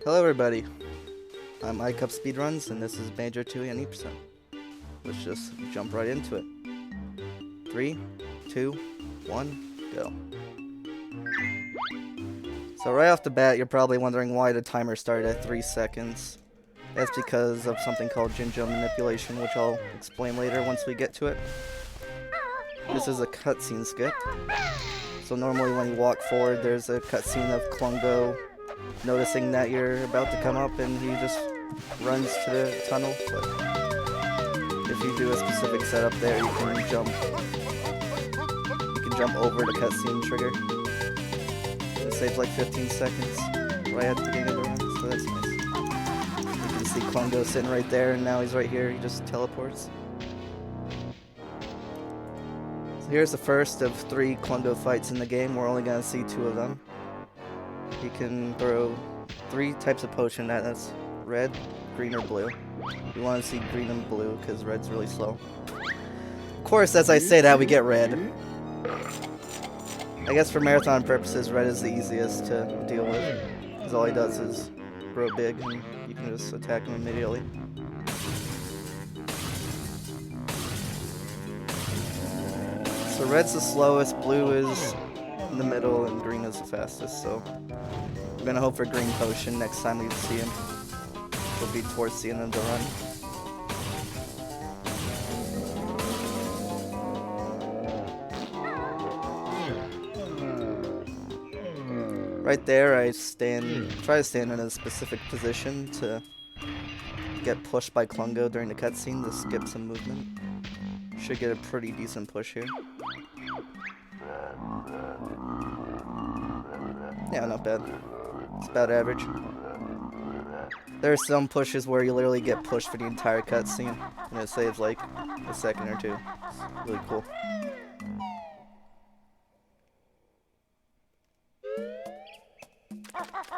Hello everybody, I'm iCup Speedruns and this is Banjo-Tooie Any Speedrun. Let's just jump right into it. 3, 2, 1, go. So right off the bat, you're probably wondering why the timer started at 3 seconds. That's because of something called Jinjo Manipulation, which I'll explain later once we get to it. This is a cutscene skip. So normally when you walk forward, there's a cutscene of Klungo noticing that you're about to come up and he just runs to the tunnel. But if you do a specific setup there, you can jump over the cutscene trigger. It saves like 15 seconds right at the beginning of the run, so that's nice. You can see Klungo sitting right there, and now he's right here, he just teleports. So here's the first of 3 Klungo fights in the game. We're only going to see 2 of them. You can throw 3 types of potion at us: red, green, or blue. You want to see green and blue because red's really slow. Of course, as I say that, we get red. I guess for marathon purposes, red is the easiest to deal with, because all he does is grow big and you can just attack him immediately. So red's the slowest, blue is in the middle, and green is the fastest, so we're gonna hope for green potion next time we see him. It'll be towards the end of the run. Right there, I try to stand in a specific position to get pushed by Klungo during the cutscene to skip some movement. Should get a pretty decent push here. Yeah, not bad. It's about average. There are some pushes where you literally get pushed for the entire cutscene, and it saves like a second or 2. It's really cool.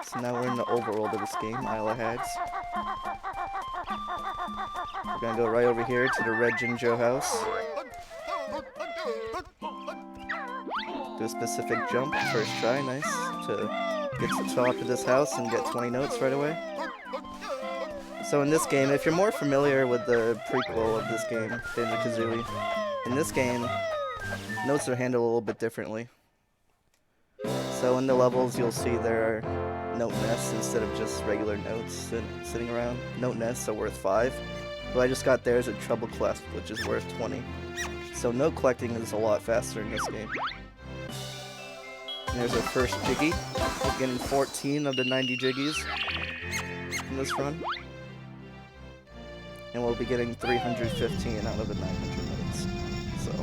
So now we're in the overworld of this game, Isle of Hags. We're gonna go right over here to the red Jinjo house. Do a specific jump, first try, nice, to get to the top of this house and get 20 notes right away. So in this game, if you're more familiar with the prequel of this game, Banjo-Kazooie, in this game, notes are handled a little bit differently. So in the levels, you'll see there are note nests instead of just regular notes sitting around. Note nests are worth 5, but I just got theirs at Treble Clef, which is worth 20. So note collecting is a lot faster in this game. And there's our first Jiggy. We're getting 14 of the 90 Jiggies in this run. And we'll be getting 315 out of the 900 notes. So,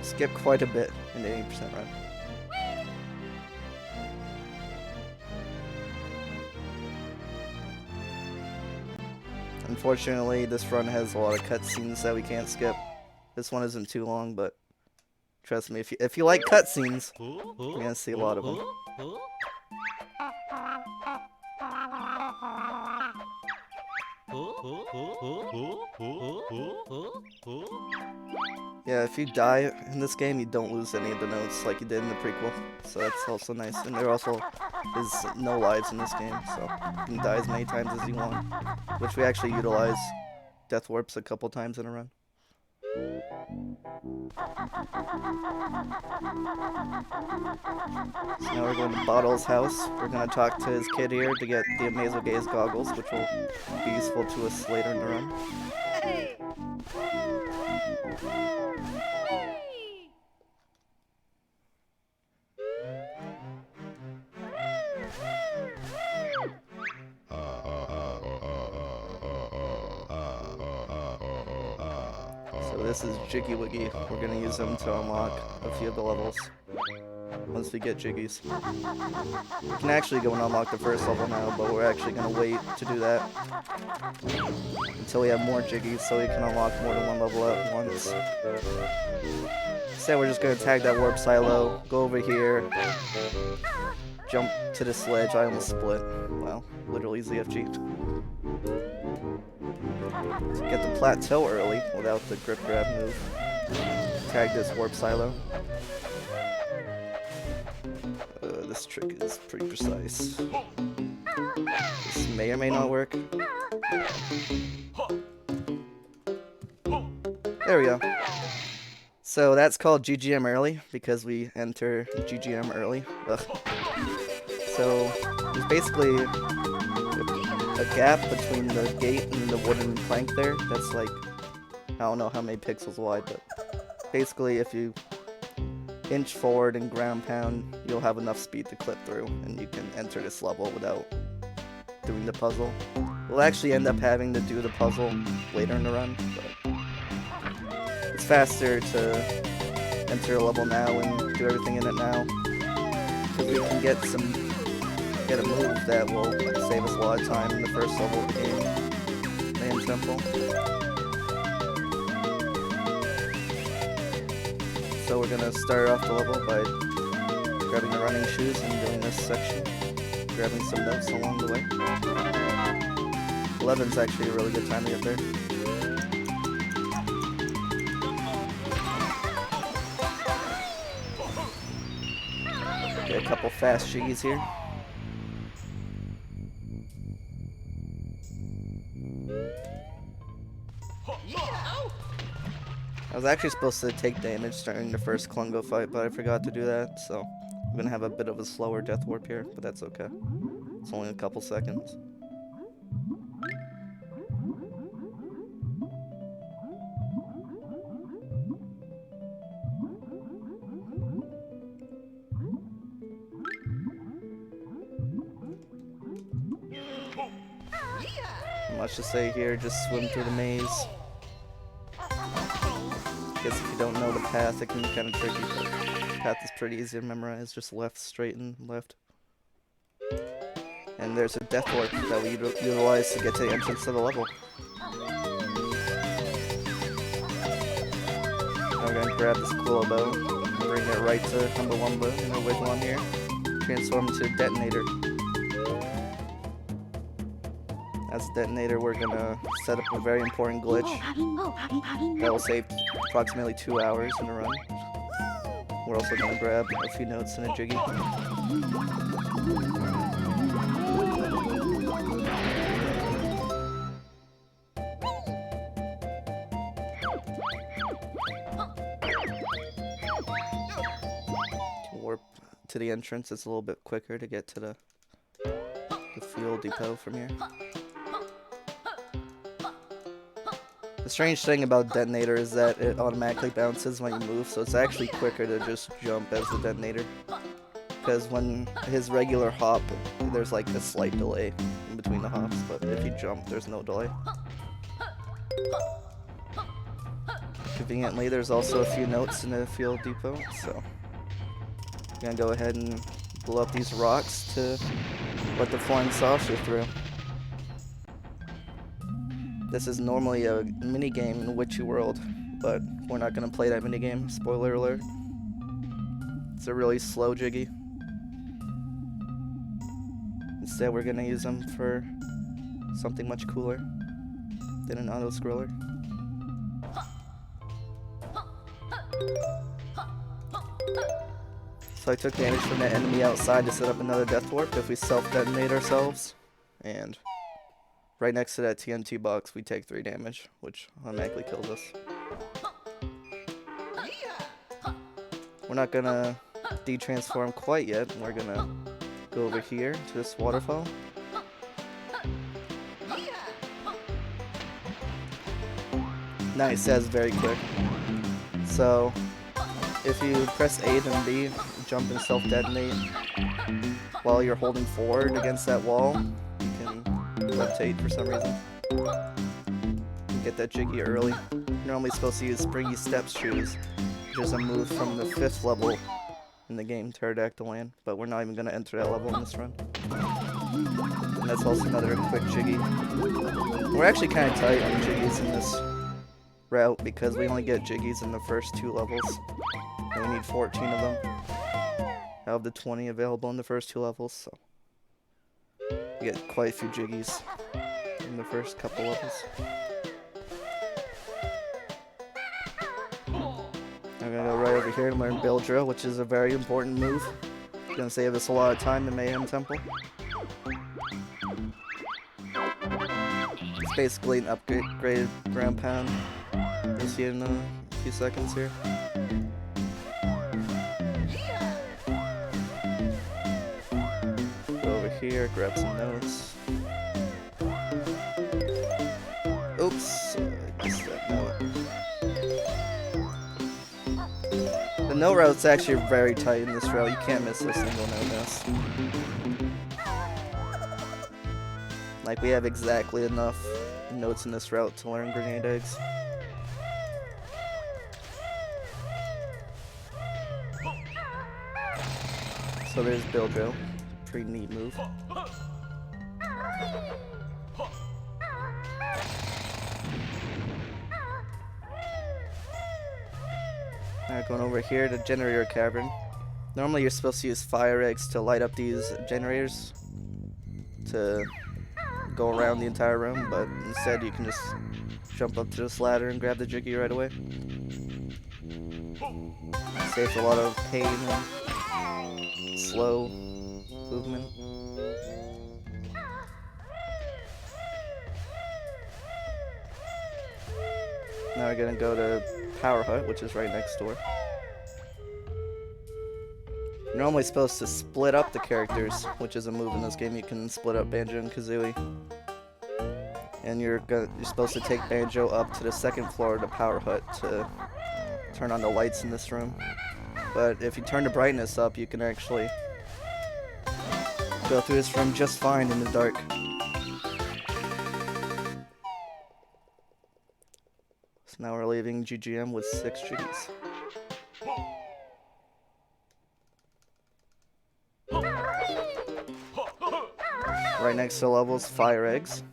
skip quite a bit in the 80% run. Unfortunately, this run has a lot of cutscenes that we can't skip. This one isn't too long, but trust me, if you like cutscenes, you're gonna see a lot of them. Yeah, if you die in this game, you don't lose any of the notes like you did in the prequel, so that's also nice. And there also is no lives in this game, so you can die as many times as you want, which we actually utilize death warps a couple times in a run. So now we're going to Bottle's house. We're going to talk to his kid here to get the Amazo Gaze goggles, which will be useful to us later in the run. So this is Jiggy Wiggy. We're going to use them to unlock a few of the levels once we get Jiggies. We can actually go and unlock the first level now, but we're actually going to wait to do that until we have more Jiggies so we can unlock more than one level at once. Instead, we're just going to tag that warp silo, go over here, jump to the sledge. I almost split. Wow, literally ZFG. Get the plateau early without the grip grab move. Tag this warp silo. This trick is pretty precise. may or may not work. There we go. So that's called GGM early, because we enter GGM early. Ugh. So there's basically a gap between the gate and the wooden plank there. That's like, I don't know how many pixels wide, but basically if you inch forward and ground pound, you'll have enough speed to clip through, and you can enter this level without doing the puzzle. We'll actually end up having to do the puzzle later in the run, but it's faster to enter a level now and do everything in it now, because we can get a move that will save us a lot of time in the first level of the game. Mayhem Temple. So we're gonna start off the level by grabbing the running shoes and doing this section, grabbing some notes along the way. 11's actually a really good time to get there. Get a couple fast jiggies here. I was actually supposed to take damage during the first Klungo fight, but I forgot to do that, so I'm gonna have a bit of a slower death warp here, but that's okay. It's only a couple seconds. Much to say here, just swim through the maze. Guess if you don't know the path, it can be kind of tricky, but the path is pretty easy to memorize, just left, straight, and left. And there's a death warp that we utilize to get to the entrance to the level. We're gonna grab this cool bow, and bring it right to Humbawamba, and a wiggle on here. Transform to Detonator. As a detonator, we're gonna set up a very important glitch that will save approximately 2 hours in a run. We're also gonna grab a few notes and a jiggy. Warp to the entrance. It's a little bit quicker to get to the fuel depot from here. The strange thing about Detonator is that it automatically bounces when you move, so it's actually quicker to just jump as the Detonator. Because when his regular hop, there's like a slight delay in between the hops, but if you jump, there's no delay. Conveniently, there's also a few notes in the fuel depot, so I'm gonna go ahead and blow up these rocks to let the flying saucer through. This is normally a minigame in Witchy World, but we're not going to play that minigame, spoiler alert. It's a really slow jiggy. Instead, we're going to use them for something much cooler than an auto-scroller. So I took damage from that enemy outside to set up another death warp if we self-detonate ourselves, and right next to that TNT box, we take 3 damage, which automatically kills us. We're not gonna de-transform quite yet. We're gonna go over here to this waterfall. Nice, that's very quick. So, if you press A and B, jump and self-detonate while you're holding forward against that wall, you can rotate for some reason. You get that jiggy early. You're normally supposed to use Springy Steps shoes, which is a move from the 5th level in the game, Pterodactyl Land, but we're not even going to enter that level in this run. And that's also another quick jiggy. We're actually kind of tight on jiggies in this route because we only get jiggies in the first 2 levels, and we need 14 of them out of the 20 available in the first 2 levels, so we get quite a few jiggies in the first couple levels. I'm gonna go right over here and learn Bill Drill, which is a very important move. It's gonna save us a lot of time in Mayhem Temple. basically an upgraded ground pound. You'll see it in a few seconds here. Go over here, grab some notes. Oops, I missed that note. The note route's actually very tight in this route. You can't miss a single note miss. Like, we have exactly enough notes in this route to learn grenade eggs. So there's Biljo. Pretty neat move. Alright, going over here to generator cavern. Normally you're supposed to use fire eggs to light up these generators to go around the entire room, but instead you can just jump up to this ladder and grab the Jiggy right away. Saves a lot of pain and slow movement. Now we're gonna go to Power Hut, which is right next door. You're normally supposed to split up the characters, which is a move in this game. You can split up Banjo and Kazooie. And you're supposed to take Banjo up to the second floor of the Power Hut to turn on the lights in this room. But if you turn the brightness up, you can actually go through this room just fine in the dark. So now we're leaving GGM with 6 Jiggies. Right next to levels, fire eggs,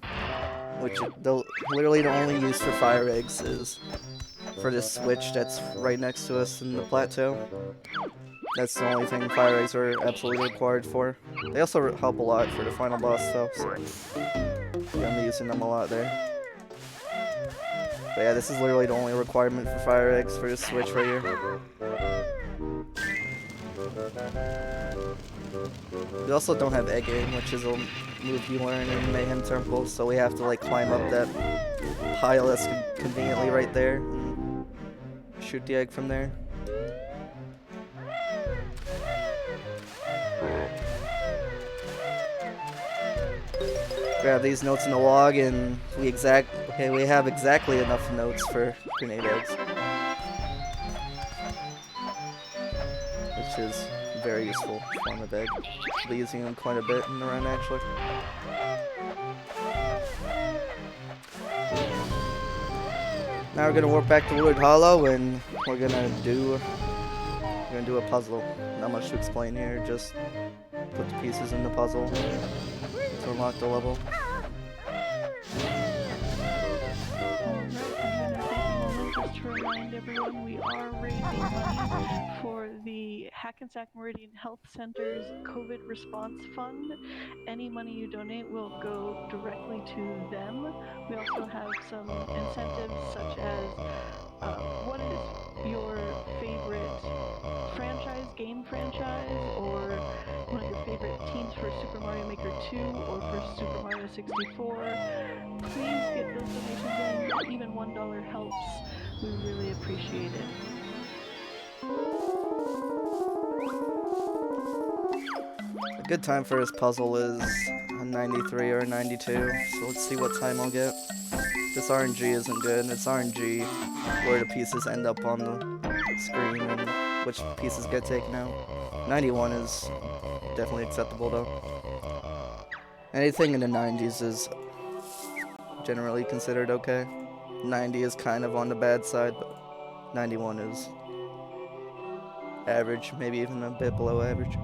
which literally the only use for fire eggs is for this switch that's right next to us in the plateau. That's the only thing fire eggs are absolutely required for. They also help a lot for the final boss though, so I'm gonna be using them a lot there. But yeah, this is literally the only requirement for fire eggs for this switch right here. We also don't have egg aim, which is a move you learn in Mayhem Temple, so we have to like climb up that pile that's conveniently right there and shoot the egg from there. Grab these notes in the log, and we have exactly enough notes for grenade eggs, which is very useful form of egg. I'll be using them quite a bit in the run actually. Now we're gonna warp back to Wooded Hollow, and we're gonna do a puzzle. Not much to explain here, just put the pieces in the puzzle to unlock the level. Just to remind everyone, we are raising money for the Hackensack Meridian Health Center's COVID Response Fund. Any money you donate will go directly to them. We also have some incentives such as what is your favorite game franchise, or one of your favorite teams for Super Mario Maker 2 or for Super Mario 64. Please get those donations in. Even $1 helps. We really appreciate it. A good time for this puzzle is a 93 or a 92, so let's see what time I'll get. This RNG isn't good. It's RNG where the pieces end up on the screen and which pieces get taken out. 91 is definitely acceptable though. Anything in the 90s is generally considered okay. 90 is kind of on the bad side, but 91 is average, maybe even a bit below average.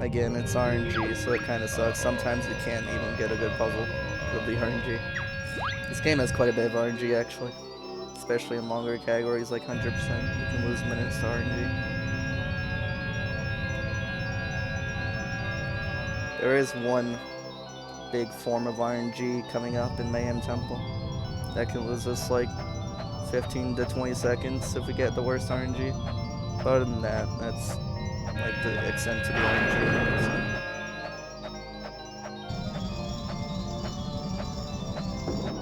Again, it's RNG, so it kind of sucks. Sometimes you can't even get a good puzzle with the RNG. This game has quite a bit of RNG actually, especially in longer categories like 100%. You can lose minutes to RNG. There is one big form of RNG coming up in Mayhem Temple that can lose us like 15 to 20 seconds if we get the worst RNG. But other than that, that's like the extent to the RNG. So.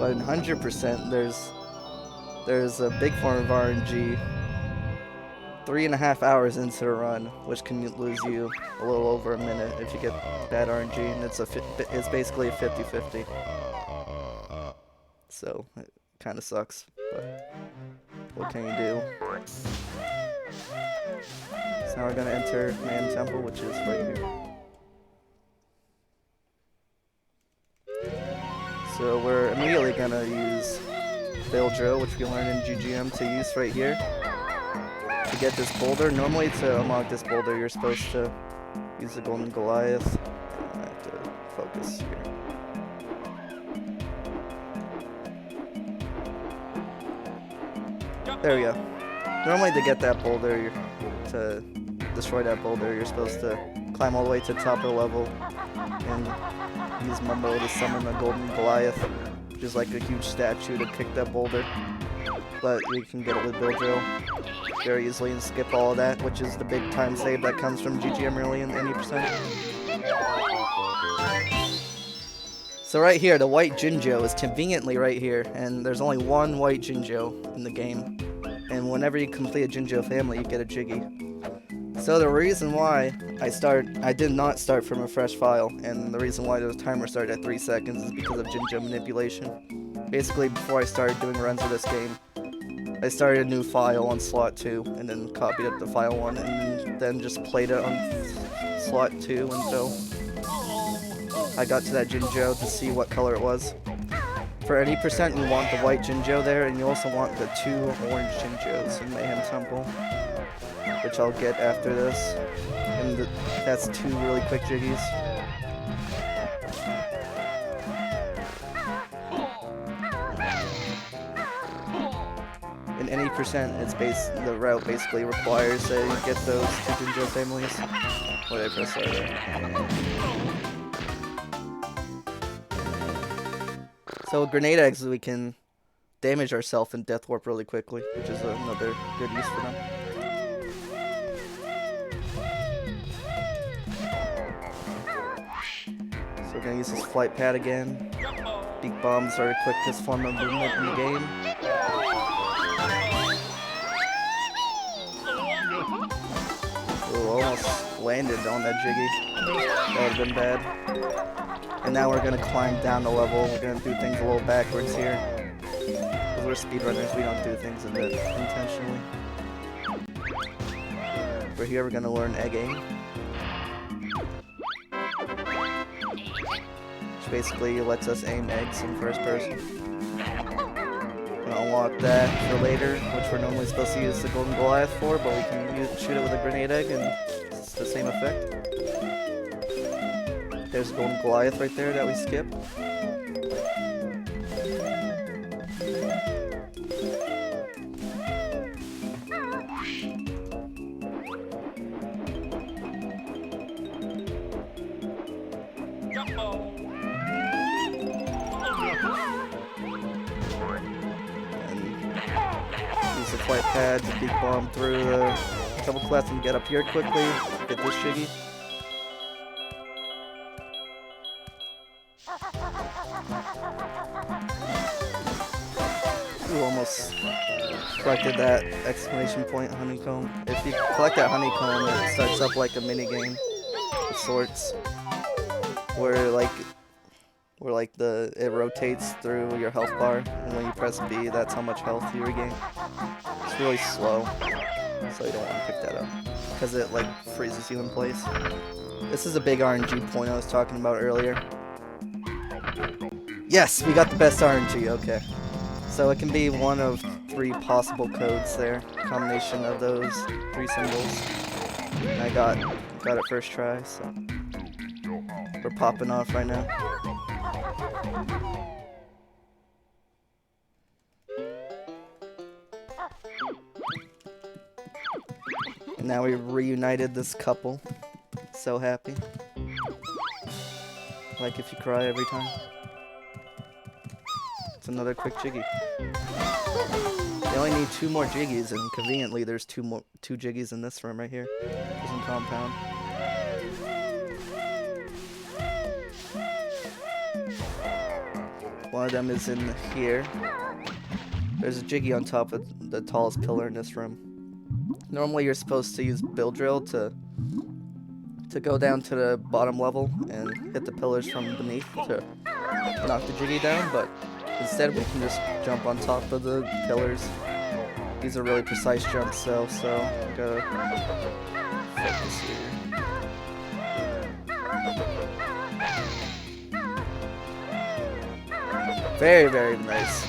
But in 100%, there's a big form of RNG 3.5 hours into the run, which can lose you a little over a minute if you get bad RNG, and it's basically a 50-50. So it kind of sucks, but what can you do? So now we're gonna enter Man Temple, which is right here. So we're immediately gonna use Bill Drill, which we learned in GGM to use right here. To get this boulder, normally to unlock this boulder, you're supposed to use the Golden Goliath. I have to focus here. There we go. Normally to get that boulder, to destroy that boulder, you're supposed to climb all the way to the top of the level and use Mumbo to summon the Golden Goliath, which is like a huge statue to kick that boulder. But you can get it with Bill Drill very easily and skip all of that, which is the big time save that comes from GGM really in any percent. So right here, the white Jinjo is conveniently right here, and there's only one white Jinjo in the game. And whenever you complete a Jinjo family, you get a Jiggy. So the reason why I did not start from a fresh file, and the reason why the timer started at 3 seconds is because of Jinjo Manipulation. Basically, before I started doing runs of this game, I started a new file on slot 2, and then copied up the file 1, and then just played it on slot 2 until I got to that Jinjo to see what color it was. For any percent, you want the white Jinjo there, and you also want the 2 orange Jinjos in Mayhem Temple, which I'll get after this. And that's 2 really quick Jiggies. In any percent, the route basically requires that you get those 2 Jinjo families. What did I press there? So with grenade eggs, we can damage ourselves and death warp really quickly, which is another good use for them. So we're gonna use this flight pad again. Deep bombs are the quickest form of movement in the game. Ooh, almost landed on that Jiggy. That would have been bad. And now we're gonna climb down the level. We're gonna do things a little backwards here. Because we're speedrunners, we don't do things intentionally. For here, we're gonna learn egg aim. Which basically lets us aim eggs in first person. We'll unlock that for later, which we're normally supposed to use the Golden Goliath for, but we can shoot it with a grenade egg and it's the same effect. There's a Golden Goliath right there that we skip. Use the flight pad to deep bomb through the double clef and get up here quickly. Get this Shiggy. Ooh, almost collected that exclamation point honeycomb. If you collect that honeycomb, it starts up like a mini game of sorts, where it rotates through your health bar, and when you press B, that's how much health you regain. It's really slow, so you don't want to pick that up because it like freezes you in place. This is a big RNG point I was talking about earlier. Yes, we got the best RNG. Okay. So it can be one of 3 possible codes there. Combination of those 3 symbols. And I got it first try, so we're popping off right now. And now we reunited this couple. So happy. Like if you cry every time. It's another quick Jiggy. They only need 2 more Jiggies, and conveniently there's 2 Jiggies in this room right here. There's some compound. One of them is in here. There's a Jiggy on top of the tallest pillar in this room. Normally you're supposed to use Build Drill to go down to the bottom level and hit the pillars from beneath to knock the Jiggy down, but instead we can just jump on top of the pillars. These are really precise jumps though, so I gotta focus here. Very, very nice.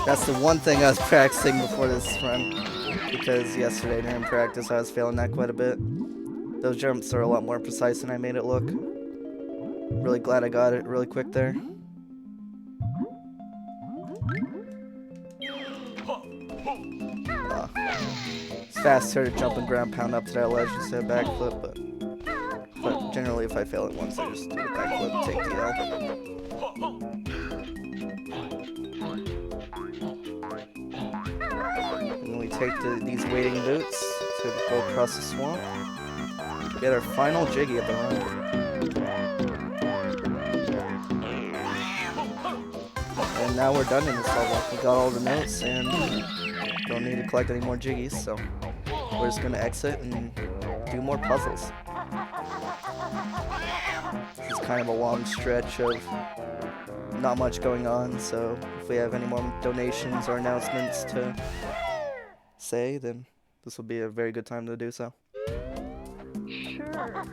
That's the one thing I was practicing before this run, because yesterday during practice I was failing that quite a bit. Those jumps are a lot more precise than I made it look. Really glad I got it really quick there. It's faster to jump and ground pound up to that ledge instead of backflip, but generally if I fail it once I just do the backflip and take the L. And we take these wading boots to go across the swamp. Get our final Jiggy of the run. And now we're done in this level. We got all the notes and don't need to collect any more Jiggies, so we're just gonna exit and do more puzzles. This is kind of a long stretch of not much going on, so if we have any more donations or announcements to say, then this will be a very good time to do so. Sure.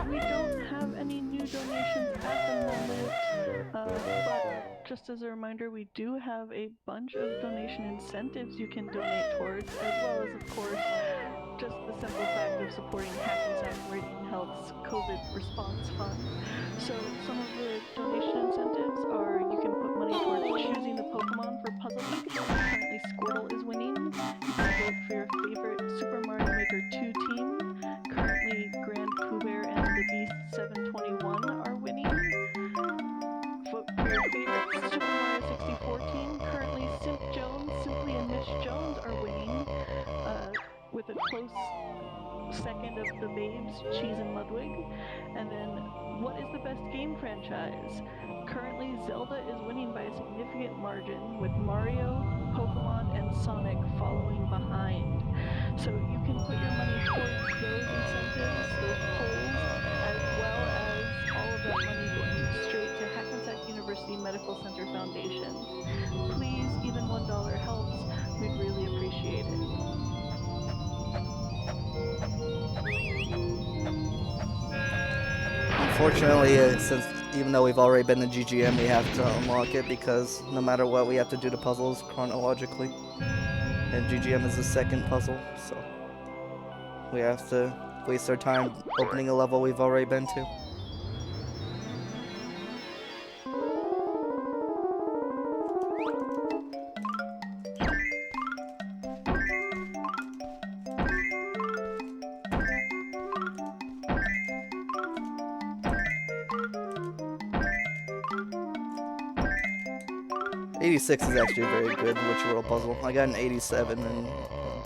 We don't have any new donations at the moment, but just as a reminder, we do have a bunch of donation incentives you can donate towards, as well as, of course, just the simple fact of supporting Hackensack Meridian Health's COVID response fund. So some of the donation incentives are you can put money towards choosing the Pokemon for Puzzle League. Currently Squirtle is winning. You can vote for your favorite Super Mario Maker 2 team. Currently Grand Pooh Bear and the Beast 721 are winning. Vote for your favorite Super Mario 64 team. Currently Simp Jones, Simply and Miss Jones are winning, with a close second of the Babes, Cheese and Ludwig. And then, what is the best game franchise? Currently, Zelda is winning by a significant margin, with Mario, Pokemon, and Sonic following behind. So you can put your money towards those incentives, those polls, as well as all of that money going straight to Hackensack University Medical Center Foundation. Please, even $1 helps. We'd really appreciate it. Unfortunately, since even though we've already been to GGM, we have to unlock it because no matter what, we have to do the puzzles chronologically. And GGM is the second puzzle, so we have to waste our time opening a level we've already been to. '86 is actually a very good Witch World puzzle. I got an 87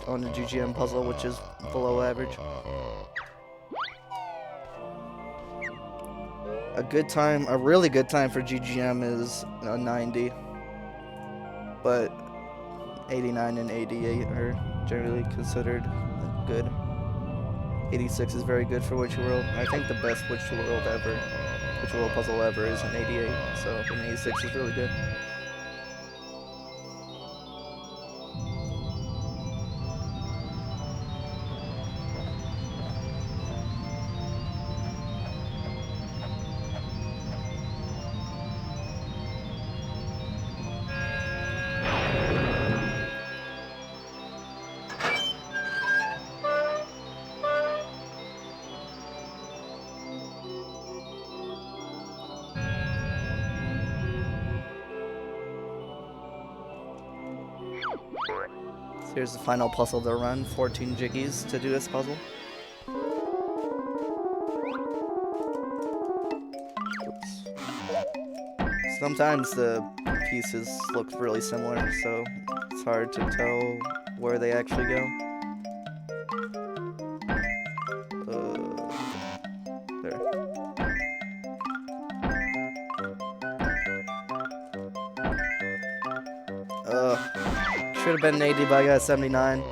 on the GGM puzzle, which is below average. A really good time for GGM is a 90, but 89 and 88 are generally considered good. 86 is very good for Witch World. I think the best Witch World puzzle ever is an 88, so an 86 is really good. Here's the final puzzle to run, 14 Jiggies to do this puzzle. Oops. Sometimes the pieces look really similar, so it's hard to tell where they actually go. There. Should have been an 80, but I got a 79.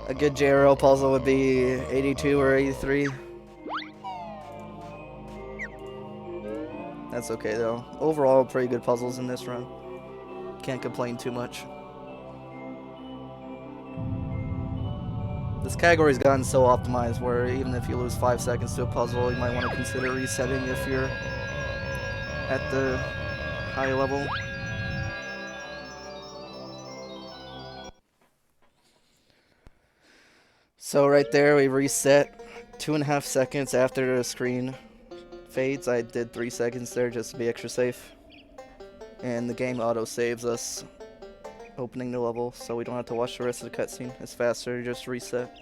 A good JRL puzzle would be 82 or 83. That's okay though. Overall, pretty good puzzles in this run. Can't complain too much. This category's gotten so optimized where even if you lose 5 seconds to a puzzle, you might want to consider resetting if you're at the high level. So right there, we reset 2.5 seconds after the screen fades. I did 3 seconds there just to be extra safe. And the game auto-saves us opening the level, so we don't have to watch the rest of the cutscene. It's faster, just reset.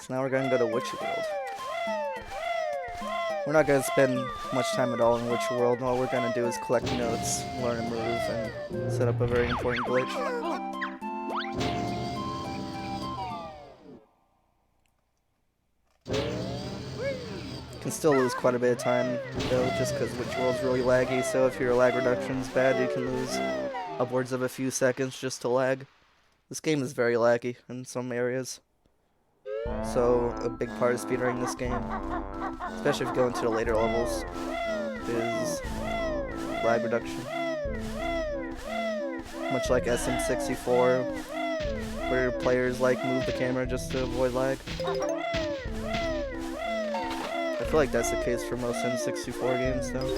So now we're gonna go to Witcher World. We're not gonna spend much time at all in Witcher World. All we're gonna do is collect notes, learn a move, and set up a very important glitch. Can still lose quite a bit of time though, just because Witcher World's really laggy. So if your lag reduction's bad, you can lose upwards of a few seconds just to lag. This game is very laggy in some areas. So a big part of speedrunning this game, especially if you go into the later levels, is lag reduction. Much like SM64, where players like move the camera just to avoid lag. I feel like that's the case for most N64 games though.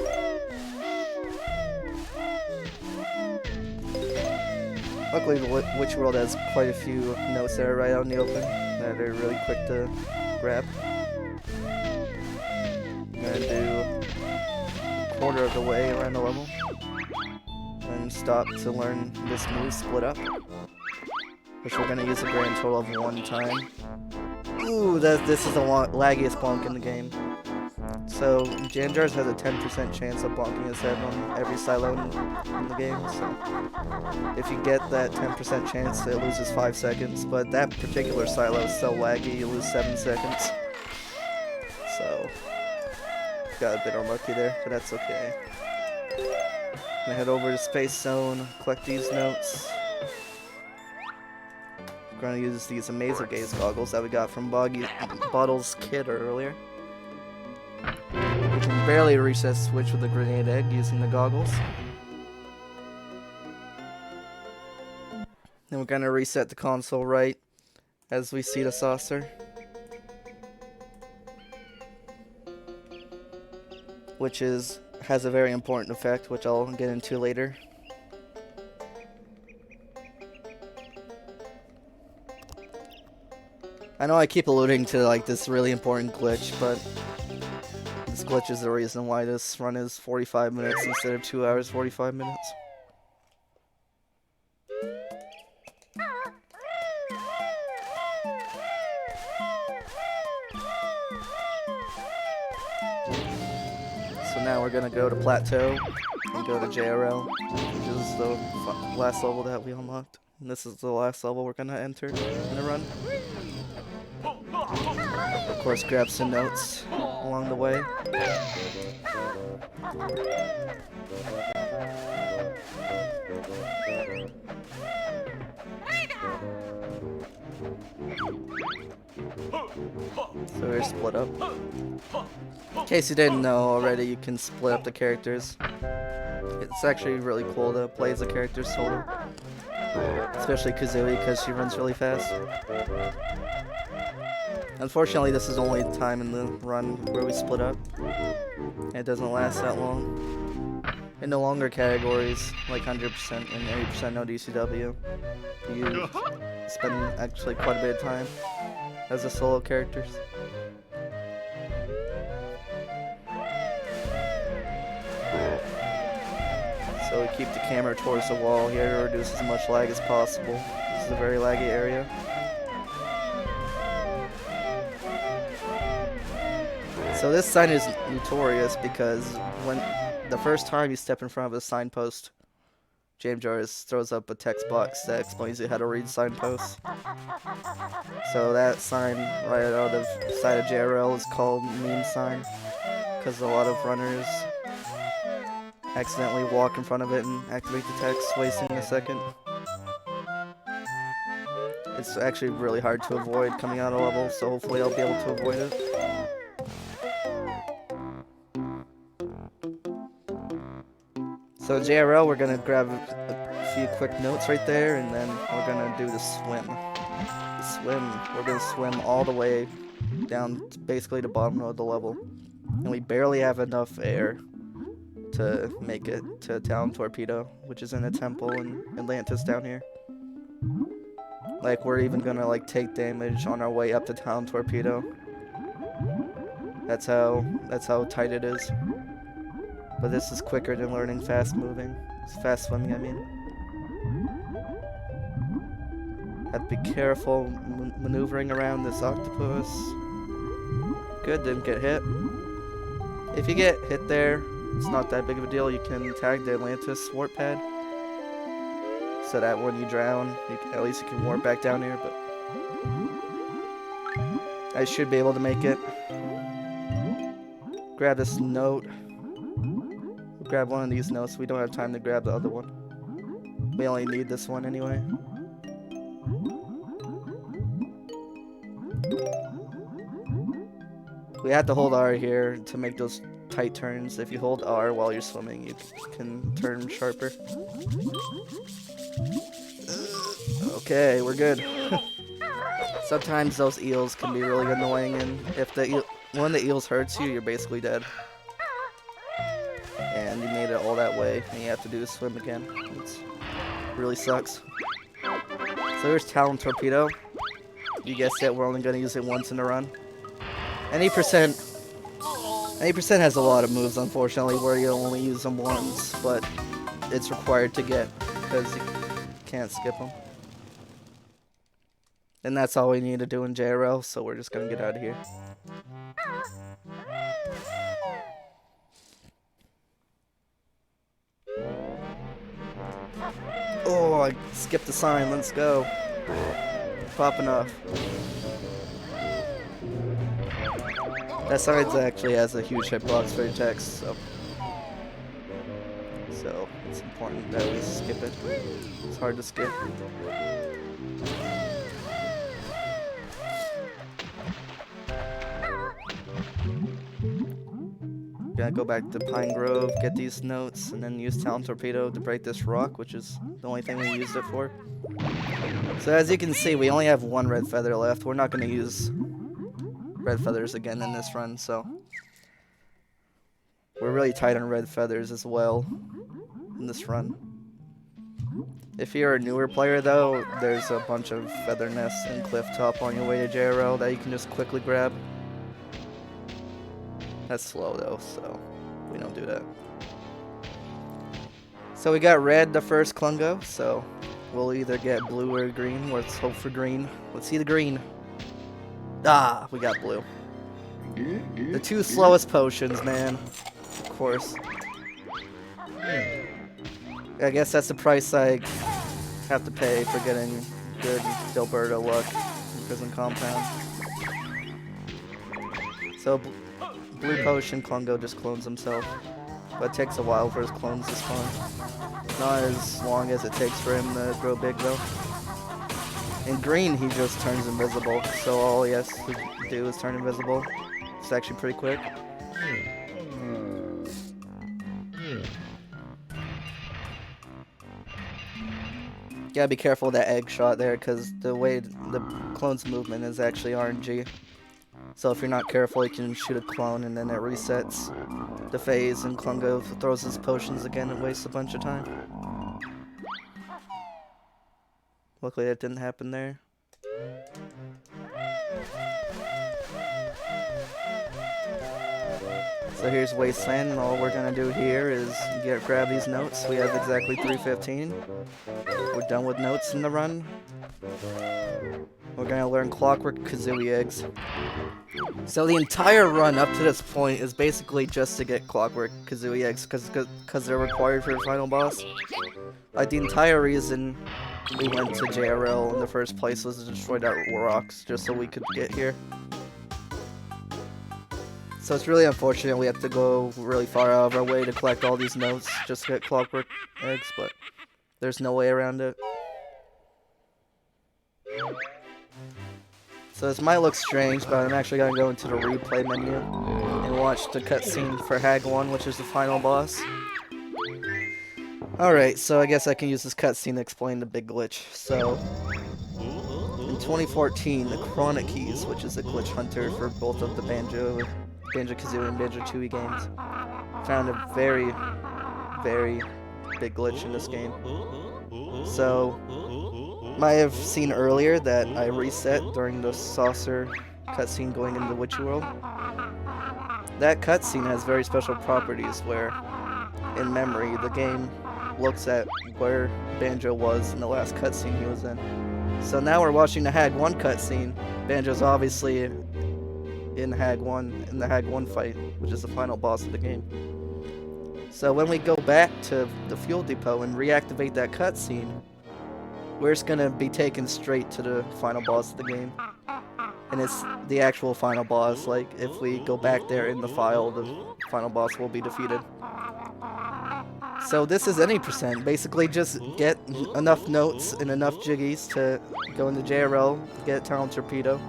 Luckily, the Witcher World has quite a few notes that are right out in the open that are really quick to grab. I'm gonna do a quarter of the way around the level and stop to learn this move, Split Up, which we're gonna use a grand total of 1 time. Ooh, this is the laggiest bonk in the game. So, Janjars has a 10% chance of bonking his head on every silo in the game, so if you get that 10% chance, it loses 5 seconds, but that particular silo is so laggy, you lose 7 seconds. So, got a bit unlucky there, but that's okay. I'm gonna head over to Space Zone, collect these notes. We're gonna use these amazing gaze goggles that we got from Bottle's kid earlier. We can barely reach that switch with a grenade egg using the goggles. Then we're gonna reset the console right as we see the saucer, which has a very important effect, which I'll get into later. I know I keep alluding to like this really important glitch, but this glitch is the reason why this run is 45 minutes instead of 2 hours 45 minutes. So now we're gonna go to Plateau and go to JRL, which is the last level that we unlocked. And this is the last level we're gonna enter in the run. Of course, grab some notes along the way. So we're split up. In case you didn't know already, you can split up the characters. It's actually really cool to play as a character solo. Especially Kazooie, because she runs really fast. Unfortunately, this is only the time in the run where we split up. It doesn't last that long. In the longer categories, like 100% and 80% no DCW, you spend actually quite a bit of time as the solo characters. So we keep the camera towards the wall here to reduce as much lag as possible. This is a very laggy area. So this sign is notorious because when the first time you step in front of a signpost, James throws up a text box that explains you how to read signposts. So that sign right out of side of JRL is called meme sign, because a lot of runners accidentally walk in front of it and activate the text, wasting a second. It's actually really hard to avoid coming out of level, so hopefully I'll be able to avoid it. So in JRL, we're gonna grab a few quick notes right there, and then we're gonna do the swim. We're gonna swim all the way down to basically the bottom of the level. And we barely have enough air to make it to Talon Torpedo, which is in a temple in Atlantis down here. Like, we're even gonna like take damage on our way up to Talon Torpedo. That's how tight it is. But this is quicker than learning fast swimming, I mean. Have to be careful maneuvering around this octopus. Good, didn't get hit. If you get hit there, it's not that big of a deal. You can tag the Atlantis warp pad, so that when you drown, at least you can warp back down here, but I should be able to make it. Grab this note. We'll grab one of these notes. We don't have time to grab the other one. We only need this one anyway. We have to hold R here to make those tight turns. If you hold R while you're swimming, you can turn sharper. Okay, we're good. Sometimes those eels can be really annoying, and if one of the eels hurts you, you're basically dead. And you made it all that way, and you have to do the swim again. It really sucks. So there's Talon Torpedo. You guessed it, we're only going to use it once in a run. Any percent has a lot of moves, unfortunately, where you only use them once, but it's required to get, because you can't skip them. And that's all we need to do in JRL, so we're just gonna get out of here. Oh, I skipped the sign, let's go. Popping off. That sign actually has a huge hitbox for your text, so it's important that we skip it. It's hard to skip. Gotta go back to Pine Grove, get these notes, and then use Talon Torpedo to break this rock, which is the only thing we used it for. So as you can see, we only have one red feather left. We're not gonna use red feathers again in this run, so we're really tight on red feathers as well in this run. If you're a newer player though, there's a bunch of feather nests and cliff top on your way to JRL that you can just quickly grab. That's slow though, so we don't do that. So we got red the first Klungo, so we'll either get blue or green. Let's hope for green. Let's see the green. Ah, we got blue. The two slowest potions, man. Of course. I guess that's the price I have to pay for getting good Dilberto luck in Prison Compound. So, blue potion Klungo just clones himself. But it takes a while for his clones to spawn. Not as long as it takes for him to grow big, though. In green, he just turns invisible, so all he has to do is turn invisible. It's actually pretty quick. Gotta be careful of that egg shot there, because the way the clone's movement is actually RNG. So if you're not careful, you can shoot a clone and then it resets the phase, and Klungo throws his potions again and wastes a bunch of time. Luckily that didn't happen there. So here's Wasteland, and all we're gonna do here is grab these notes. We have exactly 315. We're done with notes in the run. We're gonna learn Clockwork Zoovet eggs. So the entire run up to this point is basically just to get Clockwork Zoovet eggs, because they're required for the final boss. Like, the entire reason we went to JRL in the first place was to destroy that rocks, just so we could get here. So it's really unfortunate we have to go really far out of our way to collect all these notes just to get Clockwork eggs, but there's no way around it. So this might look strange, but I'm actually going to go into the replay menu and watch the cutscene for Hag 1, which is the final boss. Alright, so I guess I can use this cutscene to explain the big glitch. So, in 2014, the Chronic Keys, which is a glitch hunter for both of the Banjo-Kazooie and Banjo-Tooie games, found a very, very big glitch in this game. So, might have seen earlier that I reset during the saucer cutscene going into Witchy World. That cutscene has very special properties where, in memory, the game looks at where Banjo was in the last cutscene he was in. So now we're watching the Hag 1 cutscene. Banjo's obviously in Hag 1, in the Hag 1 fight, which is the final boss of the game. So when we go back to the fuel depot and reactivate that cutscene, we're just gonna be taken straight to the final boss of the game. And it's the actual final boss. Like, if we go back there in the file, the final boss will be defeated. So this is any percent. Basically just get enough notes and enough jiggies to go into JRL, get Talon Torpedo,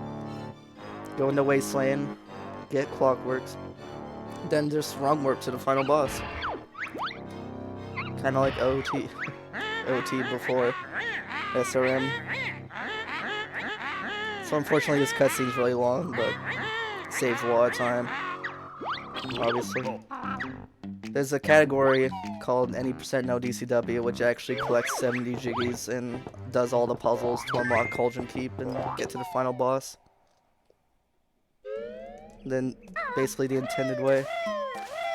go into Wasteland, get Clockworks, then just run warp to the final boss. Kinda like OT. OT before SRM. So unfortunately this cutscene's really long, but saves a lot of time, obviously. There's a category called Any Percent No DCW, which actually collects 70 jiggies and does all the puzzles to unlock Cauldron Keep and get to the final boss. Then, basically the intended way.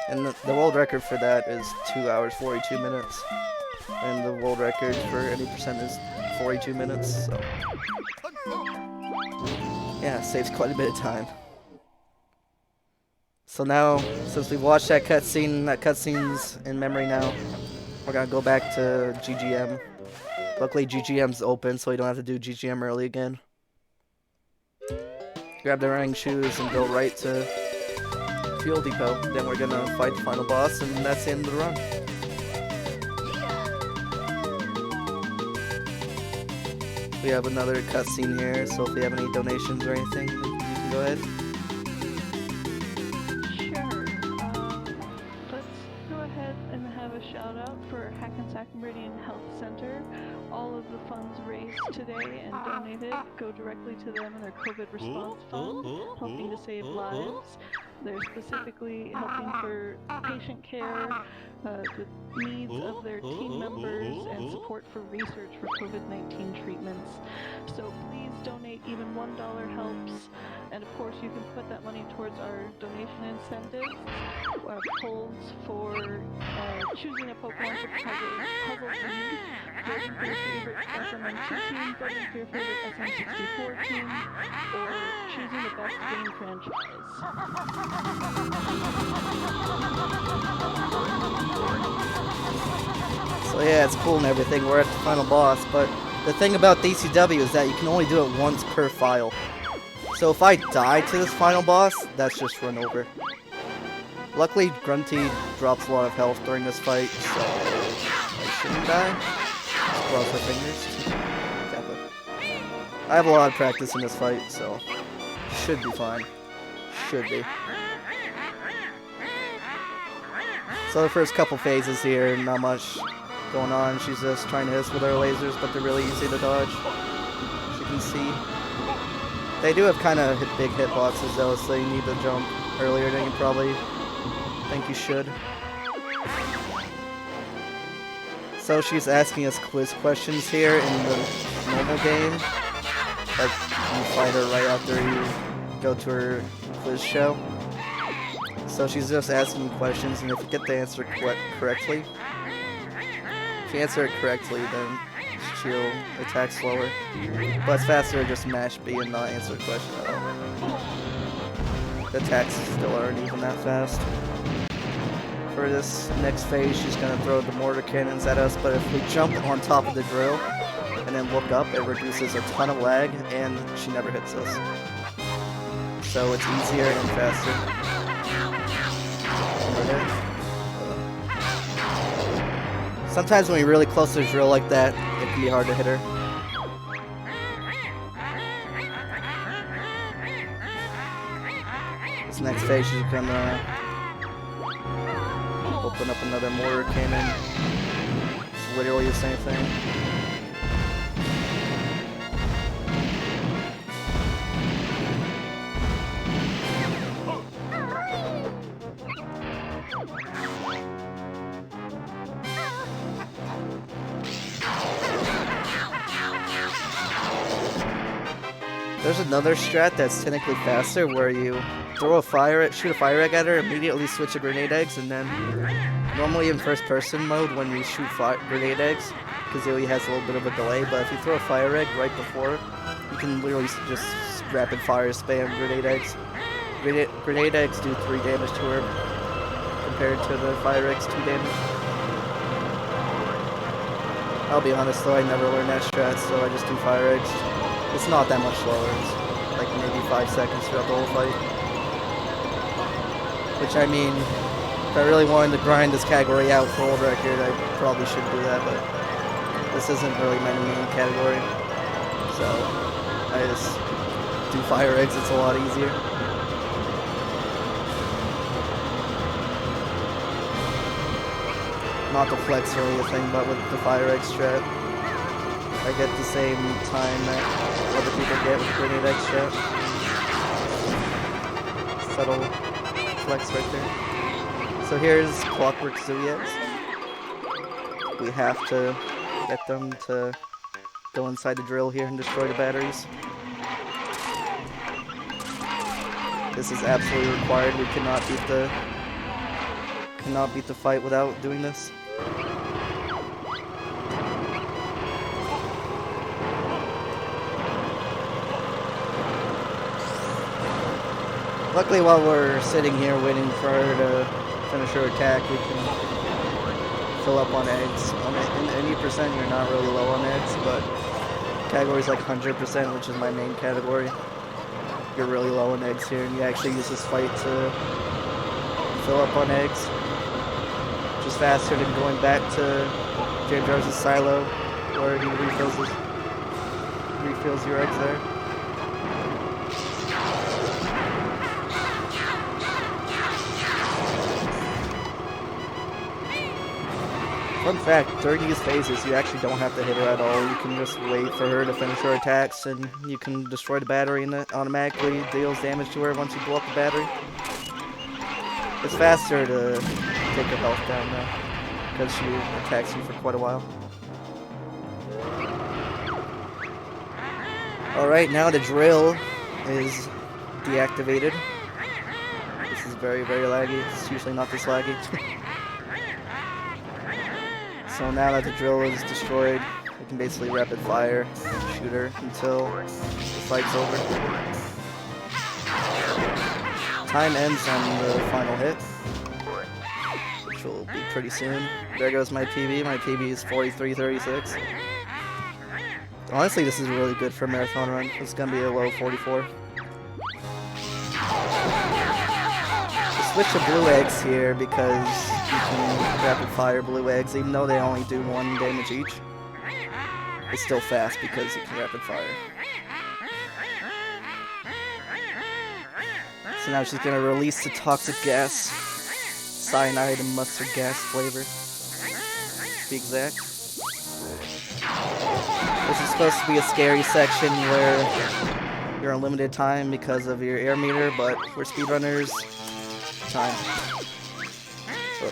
And the world record for that is 2 hours, 42 minutes. And the world record for Any Percent is 42 minutes, so... yeah, saves quite a bit of time. So now, since we've watched that cutscene's in memory now, we're gonna go back to GGM. Luckily GGM's open, so we don't have to do GGM early again. Grab the running shoes and go right to Fuel Depot. Then we're gonna fight the final boss, and that's the end of the run. We have another cutscene here, so if you have any donations or anything, you can go ahead. Shout out for Hackensack Meridian Health Center. All of the funds raised today and donated go directly to them and their COVID response fund, helping to save lives. They're specifically helping for patient care, the needs of their team members, and support for research for COVID-19 treatments. So please donate. Even $1 helps. And of course, you can put that money towards our donation incentives, polls for choosing a Pokemon for puzzle lead, voting for your favorite SMN2 team, voting for your favorite SM64 team, or choosing the best game franchise. So yeah, it's cool and everything. We're at the final boss, but the thing about DCW is that you can only do it once per file. So if I die to this final boss, that's just run over. Luckily, Grunty drops a lot of health during this fight, so I shouldn't die. Just cross my fingers. I have a lot of practice in this fight, so should be fine. Should be. So the first couple phases here, not much going on. She's just trying to hit us with her lasers, but they're really easy to dodge, as you can see. They do have kind of big hitboxes though, so you need to jump earlier than you probably think you should. So she's asking us quiz questions here in the normal game. Like, you fight her right after you go to her quiz show. So she's just asking questions, and if you get the answer correctly, if you answer it correctly, then she'll attack slower. But it's faster to just mash B and not answer the question at all. The attacks still aren't even that fast. For this next phase, she's going to throw the mortar cannons at us, but if we jump on top of the drill and then look up, it reduces a ton of lag, and she never hits us. So it's easier and faster. Sometimes when you're really close to the drill like that, it can be hard to hit her. This next phase, she's gonna open up another mortar cannon. It's literally the same thing. There's another strat that's technically faster where you shoot a fire egg at her, immediately switch to grenade eggs, and then normally in first person mode when you shoot grenade eggs, because it has a little bit of a delay, but if you throw a fire egg right before, you can literally just rapid fire spam grenade eggs. Grenade eggs do 3 damage to her compared to the fire eggs 2 damage. I'll be honest though, I never learned that strat, so I just do fire eggs. It's not that much slower, it's like maybe 5 seconds throughout the whole fight. Which I mean, if I really wanted to grind this category out for old record, I probably should do that, but this isn't really my main category. So, I just do fire eggs, it's a lot easier. Not the flex or anything, but with the fire egg strat, I get the same time that other people get with grenade egg strat. Subtle flex right there. So here's Clockwork Zoovet. We have to get them to go inside the drill here and destroy the batteries. This is absolutely required. We cannot beat the fight without doing this. Luckily, while we're sitting here waiting for her to finish her attack, we can fill up on eggs. In any percent, you're not really low on eggs, but categories like 100%, which is my main category, you're really low on eggs here, and you actually use this fight to fill up on eggs, which is faster than going back to Jinjo's silo, where he refills your eggs there. Fun fact, during these phases, you actually don't have to hit her at all. You can just wait for her to finish her attacks, and you can destroy the battery, and it automatically deals damage to her once you blow up the battery. It's faster to take her health down now, because she attacks you for quite a while. Alright, now the drill is deactivated. This is very, very laggy. It's usually not this laggy. So now that the drill is destroyed, we can basically rapid fire, shoot her until the fight's over. Time ends on the final hit, which will be pretty soon. There goes my PB. My PB is 43:36. Honestly, this is really good for a marathon run. It's gonna be a low 44. Switch to blue eggs here because you can rapid fire blue eggs, even though they only do 1 damage each. It's still fast because you can rapid fire. So now she's gonna release the toxic gas, cyanide and mustard gas flavor, to be exact. This is supposed to be a scary section where you're on limited time because of your air meter, but for speedrunners, time. So,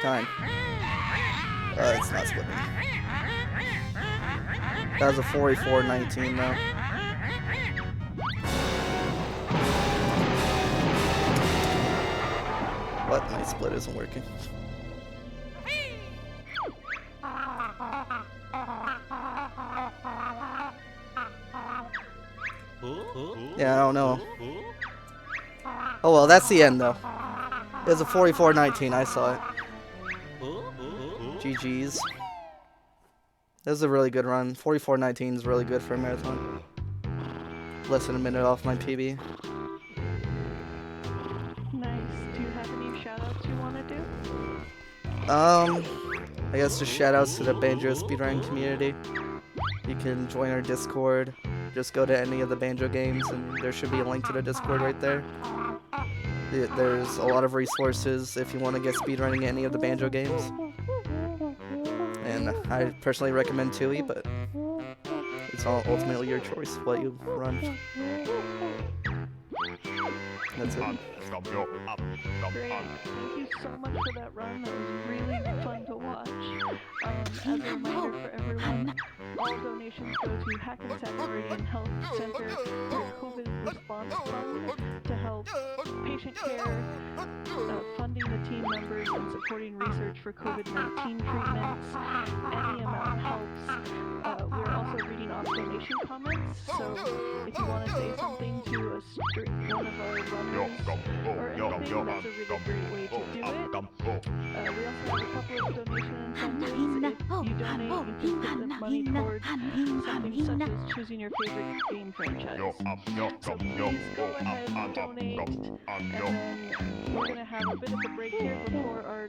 time. It's not slipping. That was a 44:19 though. What? My split isn't working. Yeah, I don't know. Oh well, that's the end though. It was a 44-19, I saw it. GG's. This is a really good run. 44-19 is really good for a marathon. Less than a minute off my PB. Nice. Do you have any shoutouts you want to do? I guess just shoutouts to the Banjo Speedrun community. You can join our Discord. Just go to any of the Banjo games and there should be a link to the Discord right there. There's a lot of resources if you want to get speedrunning any of the Banjo games. And I personally recommend Tooie, but it's all ultimately your choice what you run. That's it. Great. Thank you so much for that run. That was really fun to watch. As a reminder for everyone, all donations go to Hackensack Meridian Health Center, their COVID response fund, to help patient care, funding the team members, and supporting research for COVID-19 treatments. Any amount helps. We're also reading off donation comments, so if you want to say something to one of our runners or anything, that's a really great way to do it. We also have a couple of donation incentives. If you donate, you can put the money towards something such as choosing your favorite game franchise. So please go ahead and donate, and then we're going to have a bit of a break here before our